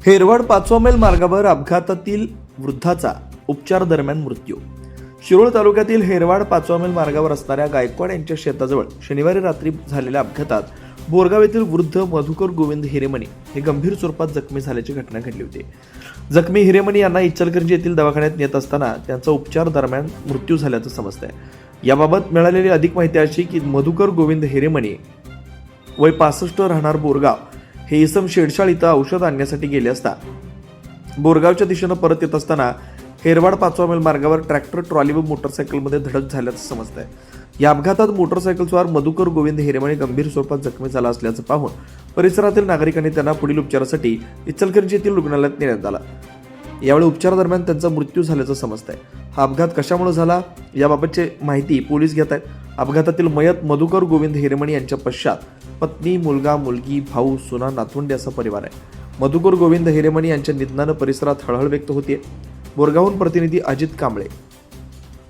हेरवाड 5 मैल मार्गावर अपघातातील वृद्धाचा उपचार दरम्यान मृत्यू. शिरोळ तालुक्यातील हेरवाड 5 मैल मार्गावर असणाऱ्या गायकवाड यांच्या शेताजवळ शनिवारी रात्री झालेल्या अपघातात बोरगाव येथील वृद्ध मधुकर गोविंद हिरेमणी हे गंभीर स्वरूपात जखमी झाल्याची घटना घडली होती. जखमी हिरेमणी यांना इचलकरंजी येथील दवाखान्यात नेत असताना त्यांचा उपचार दरम्यान मृत्यू झाल्याचं समजतंय. याबाबत मिळालेली अधिक माहिती अशी की मधुकर गोविंद हिरेमणी वय 65 राहणार बोरगाव हे इसम शेडशाळ इथं औषध आणण्यासाठी गेले असता बोरगावच्या दिशेनं परत येत असताना हेरवाड 5 मैल मार्गावर ट्रॅक्टर ट्रॉली व मोटरसायकलमध्ये धडक झाल्याचं समजतंय. या अपघातात मोटरसायकलस्वार मधुकर गोविंद हिरेमणी गंभीर स्वरूपात जखमी झाला असल्याचं पाहून परिसरातील नागरिकांनी त्यांना पुढील उपचारासाठी इचलकरंजी येथील रुग्णालयात नेण्यात आला. यावेळी उपचार दरम्यान त्यांचा मृत्यू झाल्याचं समजतंय. हा अपघात कशामुळे झाला याबाबतची माहिती पोलीस घेत आहेत. अपघातातील मयत मधुकर गोविंद हिरेमणी यांच्या पश्चात पत्नी, मुलगा, मुलगी, भाऊ, सुना, नातवंडे असा परिवार आहे. मधुकर गोविंद हिरेमणी यांच्या निधनानं परिसरात हळहळ व्यक्त होतीये. बोरगावहून प्रतिनिधी अजित कांबळे.